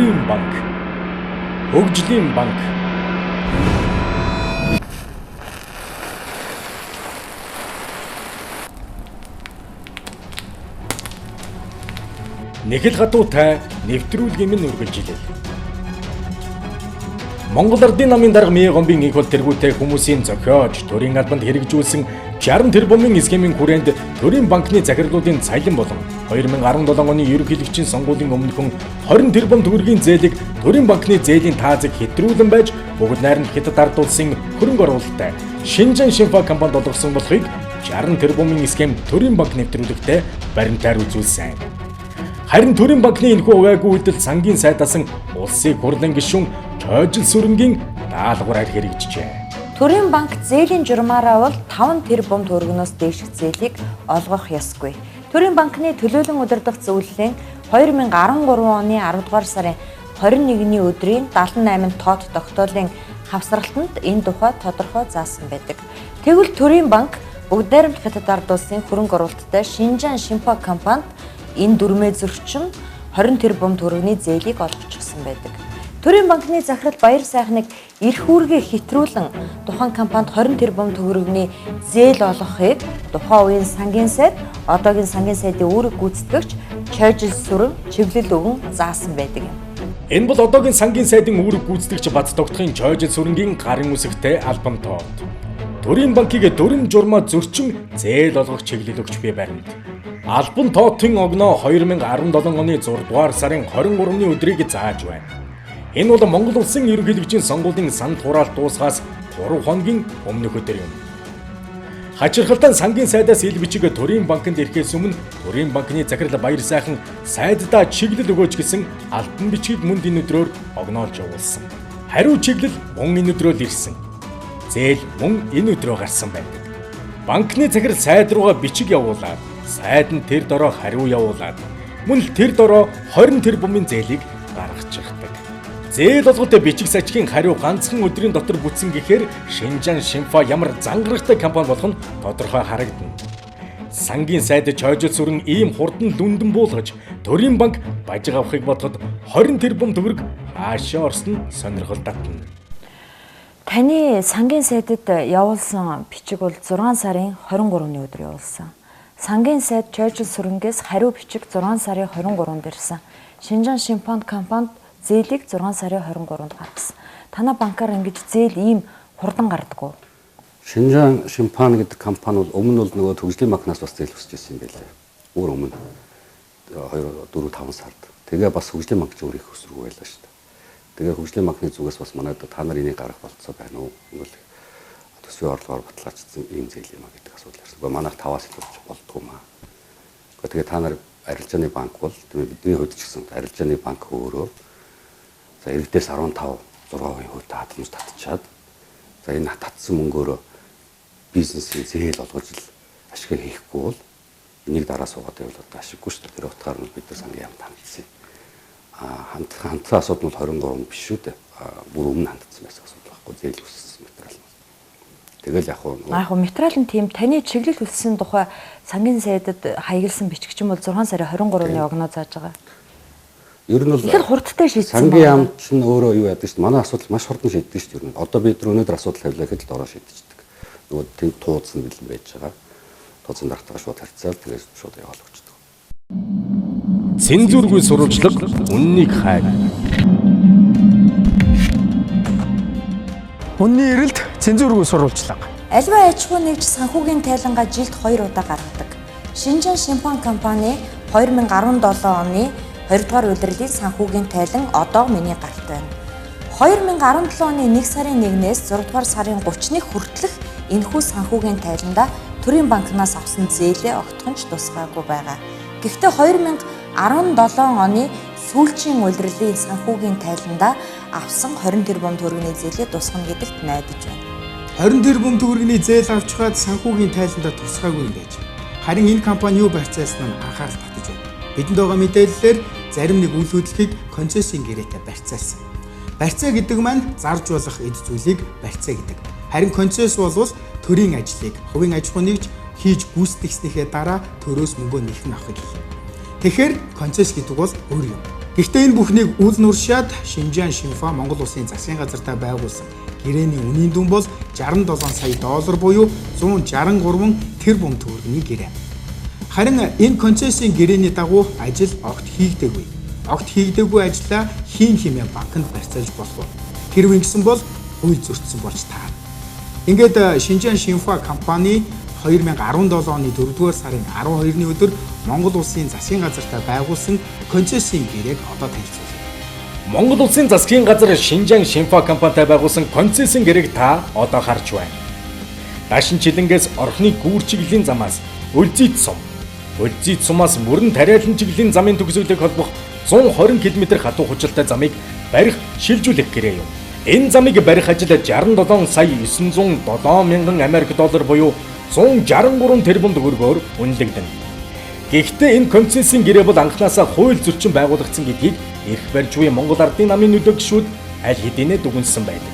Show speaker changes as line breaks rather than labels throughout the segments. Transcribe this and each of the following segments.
Төрийн банк, Хөгжлийн банк. Нэг л гадуутай нэвтрүүлгийн минь үргэлжилээ. Монгол Ардын намын дарга Мие гомбын их бол тэргүүтэй хүмүүсийн зохиож, төрийн албанд хэрэгжүүлсэн 60 тэрбумын схемийн хүрээнд Төрийн банкны захирлуудын цалин болон 2017 оны ерөнхийлөгчийн сонгуулийн өмнөхөн 20 тэрбум төгрөгийн зээлийг Төрийн банкны зээлийн таазыг хэтрүүлэн байж бүгд найрамд хятад ард улсын хөрөнгө оруулалттай Шинжан Шинфа компанид олгосон болохыг 60 тэрбумын схем Төрийн банк нэвтрүүлэгтээ баримтаар үзүүлсэн. Харин Төрийн банкны энэхүү увайгүй үйлдэл сангийн сайдасан улсын хурлын гишүүн Хөгжлийн даалгавраар хэрэгжижээ.
Төрийн банк зээлийн журмаараа бол 5 тэрбум төгрөгнөөс дээших зээлийг олгох ёсгүй. Төрийн банкны төлөөлөн удирдах зөвлөлийн 2013 оны 10 дугаар сарын 21-ний өдрийн 78 тоот тогтоолын хавсралтанд энэ тухай тодорхой заасан байдаг. Тэгвэл Төрийн банк бүгд найрамд хятад ард улсын хөрөнгө оруулалттай Шинжан Шинфа компанид энэ дүрмээ зөрчим 20 тэрбум төгрөгийн зээлийг олгочихсон байдаг. Төрийн банкны захирал баяр сайхныг эрх үүргээ хэтрүүлэн тухайн компанид 20 тэрбум төгрөгийн зээл олгохыг тухайн үеийн сангийн сайд, одоогийн сангийн сайдын үүрэг гүйцэтгэгч Хөгжлийн чиглэл өгөн заасан байдаг юм.
Энэ бол одоогийн сангийн сайдын үүрэг гүйцэтгэгч Бат тогтохын Хөгжлийн гарын үсэгтэй албан тоо. Төрийн банкыг дүрм журмаа зөрчим зээл олгох чиглэл өгч буй баримт. Албан тоотын огноо 2017 оны 6 дугаар сарын 23-ны өдрийг зааж байна. Энэ бол Монгол улсын ерөнхийлөгчийн сонгуулийн санал хураалт дуусахаас 3 хоногийн өмнөх өдөр юм. Хачирхалтай сангийн сайдаас ил бичиг Төрийн банкнд ирэхээс өмнө Төрийн банкны захирал баяр сайхан сайддаа чиглэл өгөөч гэсэн албан бичгийг мөн энэ өдрөөр огноолж явуулсан. Хариу чиглэл мөн энэ өдрөө л ирсэн. Зээл мөн энэ өдрөө гарсан байдаг. Банкны захирал сайд руугаа бичиг явуулаад, сайд нь тэр дороо хариу явуулаад, мөн л тэр дороо 20 тэрбумын зээлийг гаргачихдаг. Зээл олголт бичиг сачгийн хариу ганцхан өдрийн дотор бүтсэн гэхээр Шинжан Шинфа ямар зангарахтай компани болох нь тодорхой харагдана. Сангийн сайд Хөгжлийн ийм хурдан дүндэн буулгаж Төрийн банк бажиг авахыг бодоход 20 тэрбум төгрөг хаашаа орсон сонирхол татна.
Таны сангийн сайдад явуулсан бичиг бол 6 сарын 23-ны өдөр явуулсан. Сангийн сайд Хөгжлийнхээс хариу бичиг 6 сарын 23-нд ирсэн. Шинжан Шинфа компанид зээлийг 6 сарын 23-нд гаргасан. Танай банкаар ингэж зээл ийм хурдан гардаггүй.
Шинжан Шинфа гэдэг компани бол өмнө нь нөгөө Хөгжлийн банкнаас бас зээл өсөж ирсэн юм байлаа. Өөр өмнө 2-4-5 сард. Тэгээ бас Хөгжлийн банк ч өөр их өсрөг байлаа шүү дээ. Тэгээ Хөгжлийн банкны зүгээс бас манайд та нар энийг гаргах болцоо байна уу? Ингээл төсвийн орлогоор батлаачсан ийм зээл юм а гэдэг асуудал ирсэн. Гэхдээ манайх 5-аас илүү болдгоо маа. Тэгээ та нар арилжааны банк бол бидний хувьд ч гэсэн арилжааны банк өөрөө за иргэдээс 15-6% хувьтай хадгаламж татчихад за энэ татсан мөнгөөрөө бизнесийн зээл олгож ашиг хийхгүй бол энийг дараа суугаад байвал одоо ашиггүй шүү дээ. Тэр утгаар нь бид нар сангийн яамд хандсан. Хандсан асуудал нь 23 биш шүү дээ. Бүр өмнө хандсан байсан асуудал байхгүй зээл өссөн материал. Тэгэл яг
хуу материал нь тийм таны чиглэл үлссэн тухай сангийн сайдад хаягдсан бичиг ч юм бол 6 сарын 23-ны огноо зааж байгаа.
Ер нь бол
их хурдтай шийдсэн.
Сангийн яамд ч өөрөө юу яадаг шүү дээ. Манай асуудал маш хурдан шийддэг шүү дээ. Одоо бид өнөөдөр асуудал тавилаа гэхэд л ороо шийдчихдэг. Нөгөө тийм туудсан бэлэн байж байгаа. Туудсан дартаа шууд харьцаал тэгээд шууд яваал өгчдөг.
Цензургүй сурвалжлага үннийг хайр.
Үнний эрэлт цензургүй сурвалжлага.
Аливаа аж ахуй нэгж санхүүгийн тайлангаа жилд 2 удаа гаргадаг. Шинжан Шинфа компани 2017 оны 2 дугаар улирлын санхүүгийн тайлан одоо миний гарт байна. 2017 оны 1 сарын 1-ээс 6 дугаар сарын 30-ны хүртэлх энэхүү санхүүгийн тайландаа Төрийн банкнаас авсан зээлээ огтхон ч тусгаагүй байгаа. Гэхдээ 2017 оны сүүлчийн улирлын санхүүгийн тайландаа авсан 20 тэрбум төгрөгийн зээлээ тусгана гэдэгт найдаж байна.
20 тэрбум төгрөгийн зээл авчгаад санхүүгийн тайландаа тусгаагүй юм байж. Харин энэ компани юу барьцаасан нь анхаарал татаж байна. Бидэнд байгаа мэдээллээр зарим нэг үйл хөдлөлийг концессийн гэрээтэй барьцаасан. Барьцаа гэдэг маань зарж болох эд зүйлийг барьцаа гэдэг. Харин концесс бол төрийн ажлыг хувийн аж ахуй нэгж хийж гүйцэтгснийхээ дараа төрөөс мөнгөө нэхэн авахыг хэлнэ. Тэгэхээр концесс гэдэг бол өөр юм. Гэхдээ энэ бүхнийг үл нуршаад Шинжаан Шинфа Монгол Улсын засгийн газартаа байгуулсан гэрээний үнийн дүн бол 67 сая доллар буюу 163 тэрбум төгрөгийн гэрээ. Харин энэ концессийн гэрээний дагуу ажил огт хийгдээгүй. Огт хийгдээгүй ажлаа хийн хэмээн банкнд барьцаалж болох уу? Хэрв ингэсэн бол хууль зөрчсөн болж таарна. Ингээд Шинжаан Шинфа компани 2017 оны 4-р сарын 12-ны өдөр Монгол Улсын засгийн газартаа байгуулсан концессийн гэрээг одоо танилцуулъя.
Монгол Улсын засгийн газар Шинжаан Шинфа компанитай байгуулсан концессийн гэрээг та одоо харж байна. Дашин чилэнгээс орхны гүүр чиглэлийн замаас Өлзийд сумаас мөрөн тариалан чиглэлийн замын төгсгөлийг холбох 120 км хатуу хужилтай замыг барих шилжүүлэх гэрээ юм. Энэ замыг барих ажил 67 сая 907 мянган Америк доллар буюу 163 тэрбум төгрөгөөр үнэлэгдэнэ. Гэхдээ энэ концессийн гэрээ бол анхнаасаа хууль зөрчин байгуулагдсан гэдгийг эрх барьж буй Монгол Ардын намын нөлөө гишүүд аль хэдийнэ дүгнсэн байдаг.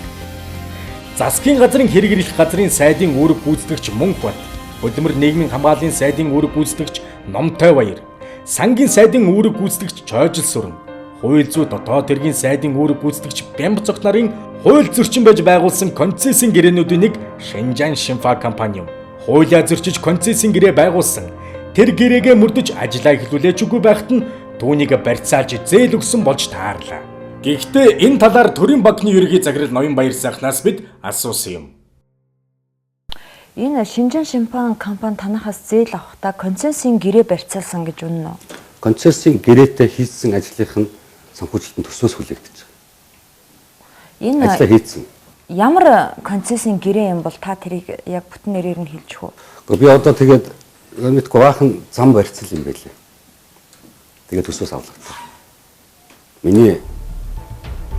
Засгийн газрын хэрэгжих газрын сайдын үүрэг гүйцэтгэгч Мөнх Бат, Хөдөлмөр нийгмийн хамгааллын сайдын үүрэг гүйцэтгэгч Номтой Баяр, сангийн сайдын үүрэг гүйцэтгэгч Чойжл Сүрэн, хууль зүйн дотоод хэргийн сайдын үүрэг гүйцэтгэгч Бямб Цогт нарын хууль зөрчин байж байгуулсан концессийн гэрээнүүдийн нэг Шинжаан Шинфа компани юм. Хуулиа зөрчиж концессийн гэрээ байгуулсан. Тэр гэрээгээ мөрдөж ажиллаа эхлүүлээч үгүй байхад нь түүнийг барьцаалж зээл өгсөн болж таарлаа. Гэхдээ энэ талаар Төрийн банкны ерөнхий захирал Ноён Баяр сайхнаас бид асуусан юм.
Энэ Шинжаан Шинфа компани танахаас зээл авахдаа концессийн гэрээ барьцаалсан гэж үнэн үү?
Концессийн гэрээтэй хийсэн ажлынх нь санхүүжилтийн төсвөөс хүлээгдэж байгаа.
Энэ
ажлаа хийсэн.
Ямар концессийн гэрээ юм бол та тэрийг яг бүтэн нэрээр нь хэлж хөө.
Гэхдээ би одоо тэгээд мэдгүй баахан зам барьцал юм байлээ. Тэгээд төсвөөс авлагдсан. Миний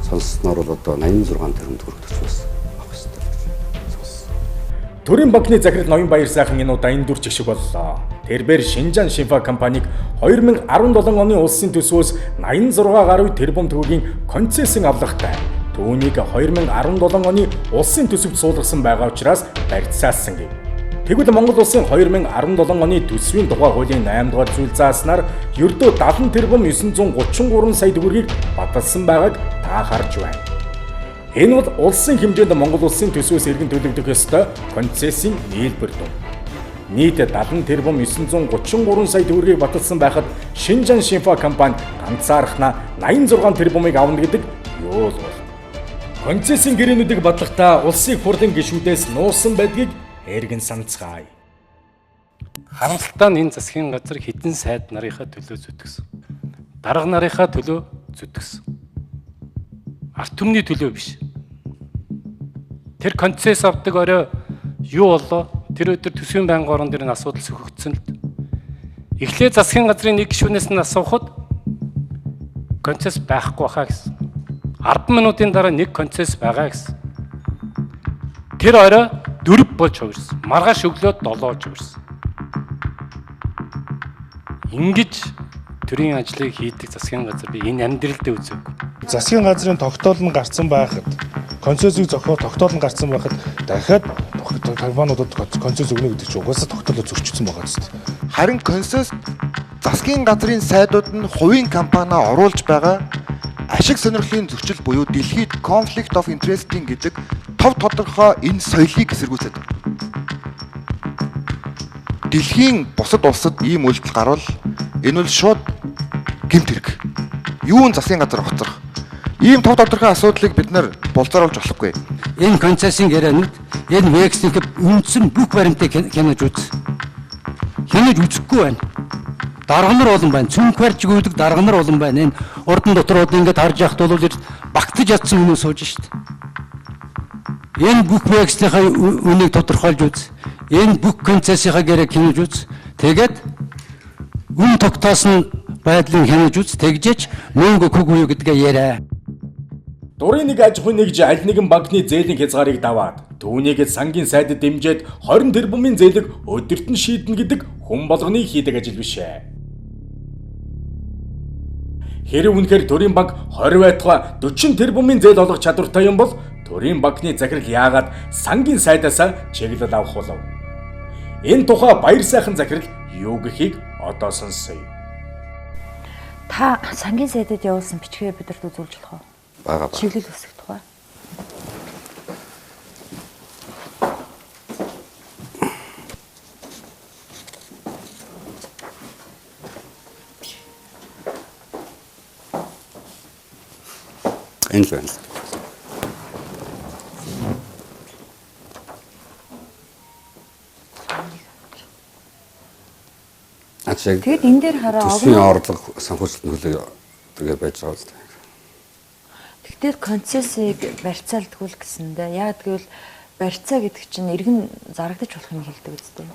сонссноор бол одоо 86 тэрбум төгрөг төсвөөс авах хэрэгтэй гэж сонссон.
Төрийн банкны захирал Ноён Баяр сайхан энэ удаа энэ дүрч шиг боллоо. Тэрээр Шинжаан Шинфа компаниг 2017 оны улсын төсвөөс 86 гаруй тэрбум төгрөгийн концессийн авлагатай түүнийг 2017 оны улсын төсөвт суулгасан байгаа учраас барьцаалсан гэв. Тэгвэл Монгол Улсын 2017 оны төсвийн тухай хуулийн 8 дугаар зүйл зааснаар ердөө 70 тэрбум 933 сая төгрөгийг баталсан байгааг та харж байна. Энэ бол улсын хэмжээнд Монгол Улсын төсвөөс иргэн төлөгдөх ёстой концессийн нийлбэр дүн. Нийт 70 тэрбум 933 сая төгрөгийг баталсан байхад Шинжаан Шинфа компани ганцаархнаа 86 тэрбумыг авна гэдэг юу л бол. Концессийн гэрээнүүдийг батлахдаа улсыг хурлын гишүүдээс нуусан байдгийг эргэн санацгаая.
Харамсалтай нь энэ засгийн газар хэдэн сайд нарынхаа төлөө зүтгэсэн. Дарга нарынхаа төлөө зүтгэсэн. Ард түмний төлөө биш. Тэр концесс авдаг орой юу болоо? Тэр өдөр төсвийн байнгын орон дээр нь асуудал сөхөгдсөн л дээ. Эхлээд засгийн газрын нэг гишүүнээс нь асуухад концесс байхгүй хаа гэсэн. 10 минутын дараа нэг концесс байгаа гэсэн. Тэр орой 4 болж хувирсан. Маргааш өглөө 7 хувирсан. Ингэж төрийн ажлыг хийдэг засгийн газар би энэ амьдралдаа үзээгүй.
Засгийн газрын тогтоол нь гарсан байхад, концессийг зохиол тогтоол нь гарсан байхад дахиад компаниудад концесс өгнө гэдэг чинь угаасаа тогтоолоо зөрчсөн байгаа зү.
Харин концесс засгийн газрын сайдууд нь хувийн компаниа оруулж байгаа ашиг сонирхлын зөрчил буюу дэлхийд conflict of interest-ийн гэдэг тов тодорхой энэ соёлыг эсэргүүцээд байна. Дэлхийн бусад улсад ийм үйлдэл гарвал энэ бол шууд гэмт хэрэг. Юун засгийн газар хоцрох. Ийм тов тодорхой асуудлыг бид нар болзооруулж болохгүй.
Энэ концессийн гэрээнүүд энэ Мексикт үндсэн бүх баримтыг хянаж үз. Хянаж үзэхгүй байна. Дарга нар олон байна. Цүнх барьж өгдөг дарга нар олон байна. Энэ урдан доторууд ингээд харж яхад бол багтаж ядсан хүмүүс сууж шít. Энэ бүх Мексикийнхаа үнийг тодорхойлж үз. Энэ бүх концессийнхаа гэрээг хянаж үз. Тэгээд үн тогтоосон байдлыг хянаж үз. Тэгжээч мөнгө өгөхгүй гэдгээ яриа.
Дурын нэг аж ахуй нэгж аль нэгэн банкны зээлийн хязгаарыг даваад түүнийг сангийн сайдад дэмжиж 20 тэрбумын зээлийг өдөрт нь шийднэ гэдэг хүн болгоны хийдэг ажил биш ээ. Хэрэв үнэхээр Төрийн банк 20 байтугай 40 тэрбумын зээл олох чадвартай юм бол Төрийн банкны захирал яагаад сангийн сайдаас чиглэл авах болов? Энэ тухай Баяр сайхан захирал юу гэхийг одоо сонсъё.
Та сангийн сайдад явуулсан бичгээ бидэрт үзүүлж болох уу?
Бага.
Чиглэл үсэх тухай.
Энэ л байна.
Тэгэд энэ дээр хараа
төсвийн орлого санхүүжилтийн хөлөө тэгээ байж байгаа үстэй.
Тэгтээ концессийг барьцаалдгүй л гэсэндээ яг тэгвэл барьцаа гэдэг чинь иргэн зарагдаж болох юм хэлдэг үстэй.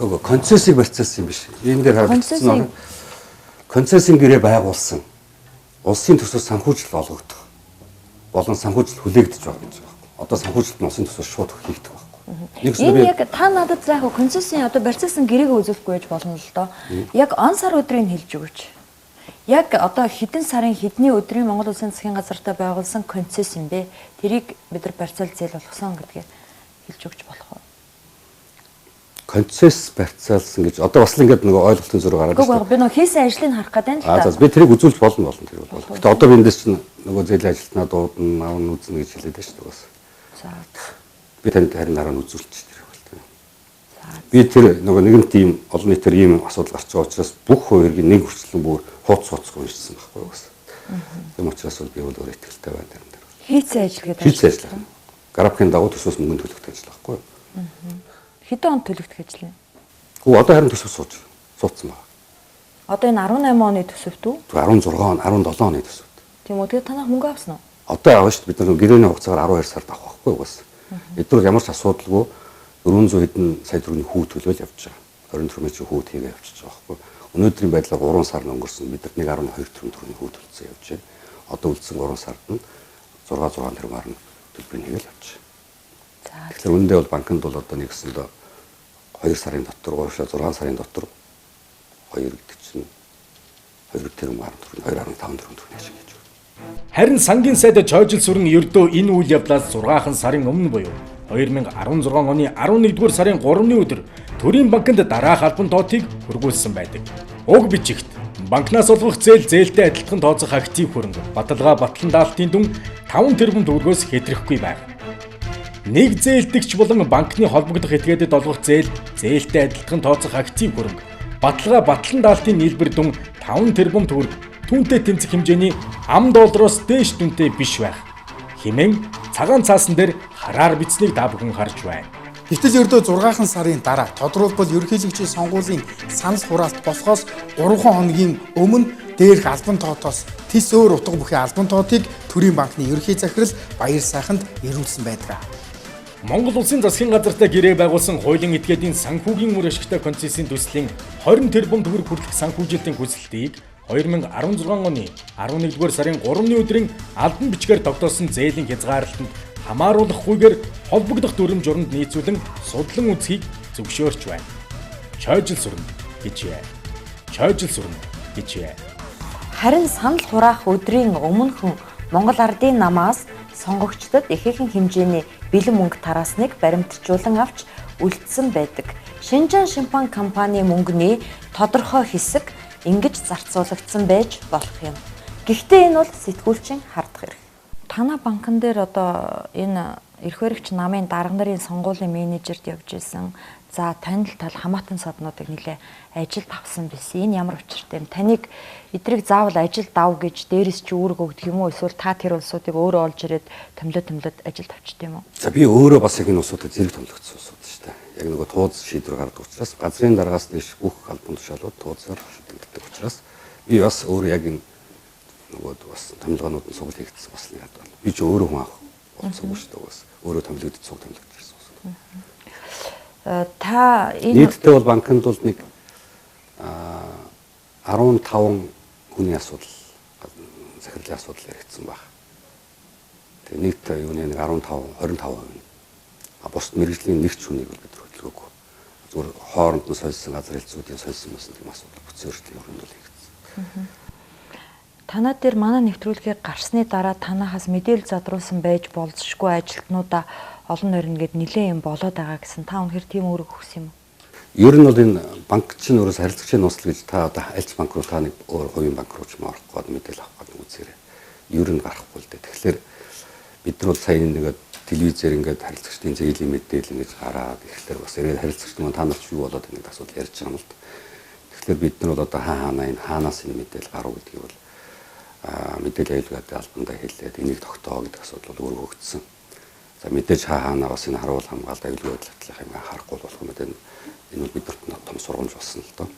Гэхдээ концессийг барьцаалсан юм биш. Энэ дээр харагдсан нь концессийн гэрээ байгуулсан улсын төсвөөр санхүүжилт олгогдох болон санхүүжилт хүлээгдэж байгаа гэж байна. Одоо санхүүжилт нь улсын төсвөөр шууд хийгдэх байна.
Энэ яг та надад заах концессийн одоо барьцаалсан гэрээг үзүүлэхгүй байж болно л доо. Яг он сар өдрийг хэлж өгөөч. Яг одоо хэдэн сарын хэдний өдрийн Монгол Улсын засгийн газартай байгуулсан концесс юм бэ? Тэрийг бид нар барьцаал зээл болгосон гэдгээ хэлж өгч болох уу?
Концесс барьцаалсан гэж одоо бас л ингээд нөгөө ойлголтын зураг гараад
байна. Би нөгөө хийсэн ажлыг харах гэдэг нь л та.
Би тэрийг үзүүлж болно тэр бол. Гэтэ одоо би эндээс чинь нөгөө зээлийн ажилтнаа дуудана, авна үзнэ гэж хэлээд байна шүү дээ бас.
За.
Би танд харин дараа нь үзүүлчих тэр бол. Би тэр нөгөө нэгэн тийм олон нийтээр ийм асуудал гарч байгаа учраас бүх хувийн нэг хүчлэн бүр хууцгүй ирсэн байхгүй бас. Тийм учраас би бол өөрөө ихтэй байна тэр.
Хийсэн ажил гэдэг.
Хийсэн ажил. Гарапхийн дагуу төсвөөс мөнгө төлөх ажил байхгүй.
Хэдэн он төлөвлөх ажил вэ?
Одоо харин төсөв суудсан байна.
Одоо энэ 18 оны төсөвт үү?
16 он, 17 оны төсөвт.
Тийм үү. Тэгээд танах мөнгө авсан уу?
Одоо авах шүү дээ. Бид нар гэрээний хугацаагаар 12 сард авах байхгүй бас. Эдгээр ямар ч асуудалгүй 400 хэдэн сая төгрөгийн хүү төлөөл явж байгаа. 24 мянган хүү хийгээ явчихж байгаа байхгүй. Өнөөдрийн байдлаар 3 сар өнгөрсөн бид 1.2 тэрбум төгрөгийн хүү төлсөн явж байна. Одоо үлдсэн 3 сард нь 6 тэрбумаар нь төлбөрийг хийгээл явж байна. Тэгэхээр үүндээ бол банкнд бол одоо нэгсэндээ 2 сарын дотор 6 сарын дотор 2 гэдэг чинь 2 тэрбумаар 2.5 тэрбум төгрөг ашиг хийж байна.
Харин сангийн сайд чойжил сүрэн ердөө энэ үйл явдлаас 6 сарын өмнө буюу 2016 оны 11-р сарын 3-ны өдөр Төрийн банкнд дараах албан тоотыг хөргүүлсэн байдаг. Уг бичигт банкнаас олгох зээлтэй адилхан тооцох актив хөрөнгө баталгаа батлан даалтын дүн 5 тэрбум төгрөгөөс хэтрэхгүй байв. Нэг зээлдэгч болон банкны холбогдох этгээдэд олгох зээлтэй адилхан тооцох актив хөрөнгө баталгаа батлан даалтын нийлбэр дүн 5 тэрбум төгрөг түүнтэй тэнцэх хэмжээний ам доллароос дээш дүнтэй биш байх хэмээн цагаан цаасан дээр хараар бичснийг та бүхэн харж байна.
Гэвтэл ердөө 6 сарын дараа тодорхойлбол ерөнхийлөгчийн сонгуулийн санал хураалт болохоос 3 хоногийн өмнө дээрх албан тоотоос тис өөр утга бүхий албан тоотыг Төрийн банкны ерөнхий захирал Баяр сайханд ирүүлсэн байдаг.
Монгол Улсын засгийн газартай гэрээ байгуулсан хуулийн этгээдийн санхүүгийн үр ашигтай концессийн төслийн 20 тэрбум төгрөг хүртэлх санхүүжилтийн хүсэлтийг 2016 оны 11-р сарын 3-ны өдрийн албан бичгээр тогтоосон зээлийн хязгаарлалтанд хамааруулахгүйгээр холбогдох дүрм журамд нийцүүлэн судлан үзхийг зөвшөөрч байна. Чойжил сүрэн гэж байна. Чойжил сүрэн гэж байна.
Харин санал хураах өдрийн өмнөхөн Монгол Ардын намаас сонгогчдод ихээхэн хэмжээний бэлэн мөнгө тараасныг баримтжуулан авч үлдсэн байдаг. Шинжаан шимпан компани мөнгөний тодорхой хэсэг ингэж зарцуулагдсан байж болох юм. Гэхдээ энэ бол сэтгүүлчин хардах хэрэг. Танай банкн дээр одоо энэ эрх баригч намын дарга нарын сонгуулийн менежерд явж исэн. За танил тал хамаатан саднуудыг нэлээ ажилд авсан байсан. Энэ ямар учиртай юм? Таныг эдрийг заавал ажилд ав гэж дээрээс чи үүрэг өгдөг юм уу? Эсвэл та тэр улсуудыг өөрөө олж ирээд томлоод ажилд авчт юм уу?
За би өөрөө бас яг энэ улсуудад зэрэг томлогдсон улсууд шүү дээ. Яг нөгөө тууз шийдвэр гаргадаг учраас газрын дараагаас дэш бүх албан тушаалууд туузаар шийдэгддэг учраас би бас өөрөө яг энэ нөгөө бас томилгоонууд нь сугал хийгдсэн бас нэг байна. Би ч өөрөө хүн авах болсон шүү дээ. Бас өөрөө томилогдсон суг томилогдож ирсэн улсууд.
Та энэ
нийтдээ бол банкнд бол нэг 15 хүний асуудал захирлын асуудал яригдсан баг. Тэгээ нийт юуны нэг 25%. Бусд мэргэжлийн нэг ч хүнийг бол бид хөдөлгөөгүй. Зүгээр хооронд нь сольсон газар хэлцүүдийн сольсон байсан тийм асуудал бүцээрчлийн өрөнд бол хийгдсэн.
Танаа дээр манай нэвтрүүлгийг гарсны дараа танахаас мэдээлэл задруулсан байж болзошгүй ажилтнуудаа олон нэрнгээд нэлээд юм болоод байгаа гэсэн та үнэхээр тийм үүрэг өгсөн юм уу?
Ер нь бол энэ банк чинь өөрөөс харилцагчийн нууцлал гэж та одоо альч банк руу та нэг өөр хувийн банк руу ч юм орохгүй гээд мэдээлэл авах гэдэг үзээрэй. Ер нь гарахгүй л дээ. Тэгэхээр бид нар бол сая нэг телевизээр ингээд харилцагчдын зээлийн мэдээлэл ингэж гараад ихлээр бас ирээд харилцагчд маань та нарт юу болоод нэг асуудал ярьж байгаа юм л да. Тэгэхээр бид нар бол одоо хаанаас энэ мэдээлэл гарав гэдгийг бол мэдээлэл аюулгүй албандаа хэлээд энийг тогтоо гэдэг асуудал бол өөрөө өгдсөн. За мэдээж хаанаа бас энэ харуул хамгаалалт аюулгүй байдлын юм харахгүй болох юм байна. Энэ бол бидэрт том сургамж болсон л доо.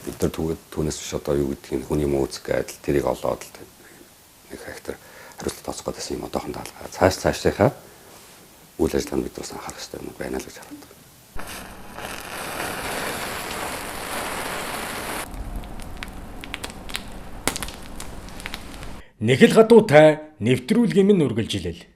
Бид нар түүнээс биш одоо юу гэдгийг хүний мөөцг байдал тэрийг олоод нэг хактер хариулт тооцох гэсэн юм одоохондоо цаашдынхаа үйл ажиллагаанд бид бас анхаарах хэрэгтэй юм байна л гэж хараад байна.
Нэхэл гадуутай нэвтрүүлгийн минь үргэлжилэл.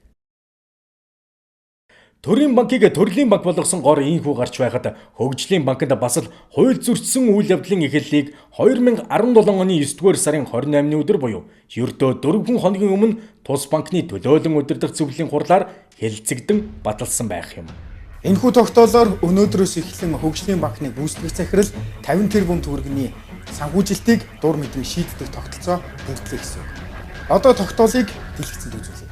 Төрийн банкыг төрлийн банк болгосон гор ийхүү гарч байхад Хөгжлийн банкнд бас л хууль зөрчсөн үйл явдлын эхлэлийг 2017 оны 9-р сарын 28-ны өдөр буюу ердөө 4 хоногийн өмнө тус банкны төлөөлөн удирдах зөвлөлийн хурлаар хэлэлцэгдэн баталсан байх юм.
Энэхүү тогтоолоор өнөөдрөөс эхлэн Хөгжлийн банкны гүйцэтгэх захирал 50 тэрбум төгрөгийн санхүүжилтийг дур мэдэн шийддэг тогтолцоо бүрдлээ гэсэн үг. Одоо тогтоолыг дэлгэцэнд үзүүлье.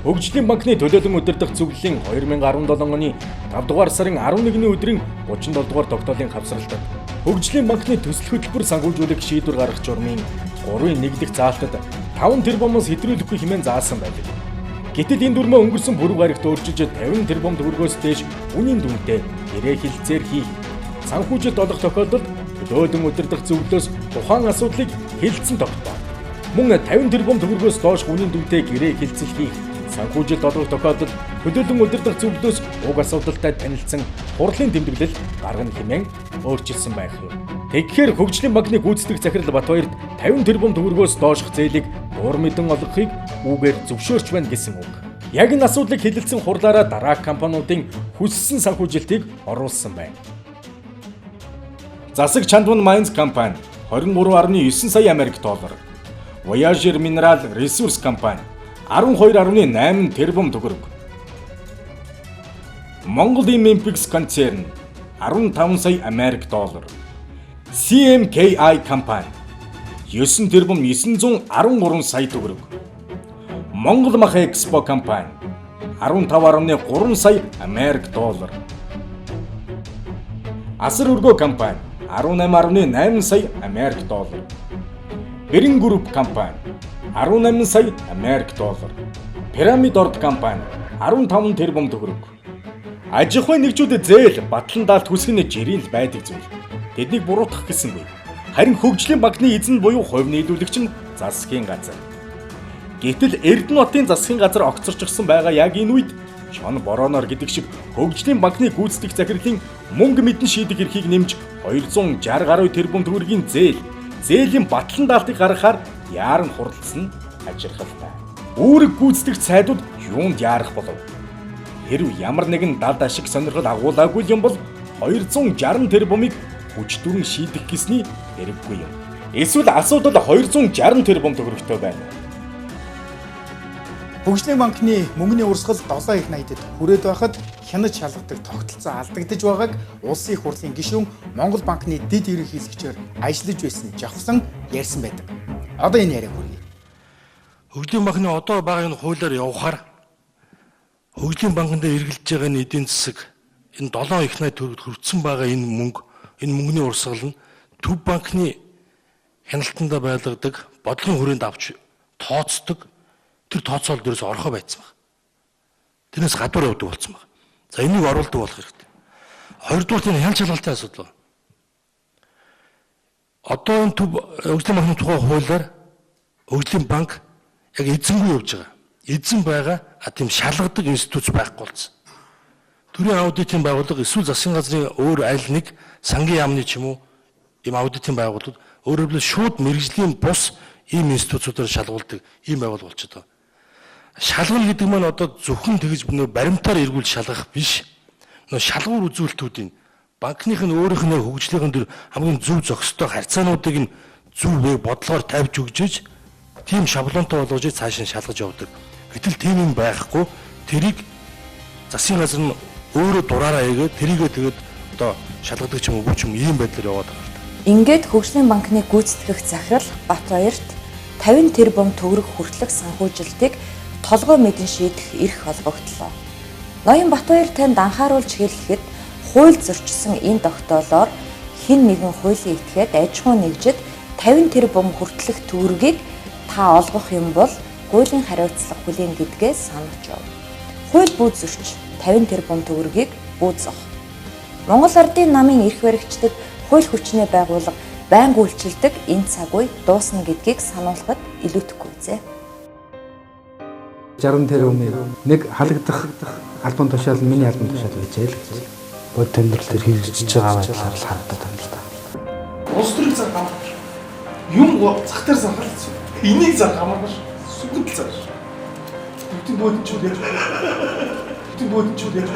Хөгжлийн банкны төлөөлөн удирдах зөвлөлийн 2017 оны 5 дугаар сарын 11-ний өдрийн 37 дугаар тогтоолын хавсралтад Хөгжлийн банкны төсөл хөтөлбөр санхүүжүүлэх шийдвэр гаргах журмын 3-ын 1 дахь заалтад 5 тэрбумоос хэтрүүлэхгүй хэмээн заасан байдаг. Гэтэл энэ дүрмөө өнгөрсөн пүрэв гарагт өөрчилж 50 тэрбум төгрөгөөс дээш үнийн дүнтэй гэрээ хилцээр хийх санхүүжилт олох тохиолдолд төлөөлөн удирдах зөвлөлөөс тухайн асуудлыг хэлэлцэн тогтоов. Мөн 50 тэрбум төгрөгөөс доош үнийн дүнтэй гэрээ хилцэл хийх санхүүжилт олох тохиолдолд төлөөлөн удирдах зөвлөлөөс уг асуудалтай танилцсан хурлын тэмдэглэл гаргана хэмээн өөрчилсөн байх юм. Тэгэхээр Хөгжлийн банкны гүйцэтгэх захирал Батбаярт 50 тэрбум төгрөгөөс доошх зээлийг уур мэдэн олгохыг үүгээр зөвшөөрч байна гэсэн үг. Яг энэ асуудлыг хэлэлцэн хурлаараа дараах компаниудын хүссэн санхүүжилтийг оруулсан байна. Засаг Чандван Майнс компани 23.9 сая Америк доллар. Voyager Mineral Resource компани 12.8 тэрбум төгрөг. Монгол Olympics концерн 15 сая Америк доллар. CMKI компани 9 тэрбум 913 сая төгрөг. Монгол Мах Экспо компани 15.3 сая Америк доллар. Асар өргөө компани 18.8 сая Америк доллар. Төрийн групп компани 18 сая Америк доллар. Пирамид орд компани 15 тэрбум төгрөг. Аж ахуйн нэгжүүдэд зээл батлан даалт хүсгэн жирийн л байдаг зүйл. Тэднийг буруутгах гэсэнгүй. Харин Хөгжлийн банкны эзэн буюу хувь нийлүүлэгч нь засгийн газар. Гэтэл Эрдэнэтийн засгийн газар огцорчихсан байгаа яг энэ үед шон бороноор гэдэг шиг Хөгжлийн банкны гүйцэтгэх захирлын мөнгө мэдэн шийдэх эрхийг нэмж 260 гаруй тэрбум төгрөгийн зээлийн батлан даалтыг гаргахаар яаран хуралдсан нь ажирхалтай. Үүрэг гүйцэтгэх цайдууд юунд яарах болов? Хэрв ямар нэгэн далд ашиг сонирхол агуулаагүй юм бол 260 тэрбумыг хүчдүрэн шийдэх гэсний хэрэггүй юм. Эсвэл асуудал 260 тэрбум төгрөгтэй байна.
Хөгжлийн банкны мөнгөний урсгал 7 их 80-д хүрээд байхад хянаж шалгадаг тогтолцоо алдагдж байгааг улсын их хурлын гишүүн Монгол банкны дэд ерөнхийлөгчөөр ажиллаж байсан Жавхсан ярьсан байдаг. Одоо энэ яриаг хүргэе.
Хөгжлийн банкны одоо байгаа энэ хуулиар явахаар Хөгжлийн банкнд эргэлж байгаа энэ эдийн засаг энэ 7 их 80 төгрөгт хүрсэн байгаа энэ мөнгөний урсгал нь төв банкны хяналтанда байлгадаг бодлогын хүрээнд авч тооцдог тэр тооцоол дээрээс орхоо байцсан баг. Тэрнээс гадуур явдаг болсон баг. За энийг оруулдаг болох хэрэгтэй. Хоёрдугаар энэ хяналт шалгалтын асуудал. Одоо энэ төв Хөгжлийн банкны тухай хуулиар Хөгжлийн банк яг эзэнгүй явж байгаа. Эзэн байгаа тийм шалгадаг институт байхгүй болсон. Төрийн аудитын байгууллага эсвэл засгийн газрын өөр аль нэг сангийн яамны ч юм уу ийм аудитын байгууллагууд өөрөөр хэлбэл шууд мэрэгжлийн бус ийм институцуудаар шалгуулдаг ийм байгууллага болчиход байна. Шалгал гэдэг маань одоо зөвхөн тэгж баримтаар эргүүл шалгах биш. Шалгуур үзүүлэлтүүдийн банкных нь өөрийнх нь хөгжлийн дөр хамгийн зөв зохистой харьцаануудыг нь зөв бодлогоор тавьж өгч тийм шаблонтой болгож цааш нь шалгаж явдаг. Гэтэл тийм юм байхгүй. Тэрийг засгийн газар нь өөрөө дураараа хийгээд тэрийгээ тэгээд одоо шалгадаг ч юм уу бүх юм ийм байдлаар яваад байгаа л да.
Ингээд Хөгжлийн банкны гүйцэтгэх захирал Батбаярт 50 тэрбум төгрөг хүртэлх санхүүжилтийг толгой мэдэн шийдэх эрх олгогдлоо. Ноён Батбаяр танд анхааруулж хэлэхэд хууль зөрчсөн энэ тогтоолоор хэн нэгэн хуулийн этгээд аж ахуй нэгжид 50 тэрбум хүртэлх төгрөгийг та олгох юм бол гуйлийн хариуцлага хүлээн гэдгээ санаж яв. Хууль бүү зөрч 50 тэрбум төгрөгийг бүү зох. Монгол Ардын намын эрх баригчдад хууль хүчнээ байгуулга байнга үйлчилдэг энэ цаг үе дуусна гэдгийг сануулхад илүүтэхгүй зэ.
60 тэрбумыг нэг халагдах албан тушаал нь миний албан тушаал байжээ л гэж. Бод тэмдэглэл төр хэрэгжиж байгаа байдлаар л харагдаад байна л да.
Улс төрийн зар хамаарч. Юм зах дээр зархалц. Энийг зар хамаарч. Сүгэл зар. Бүтэн бөөдөн ч үл яаж. Бүтэн бөөдөн ч үл яаж.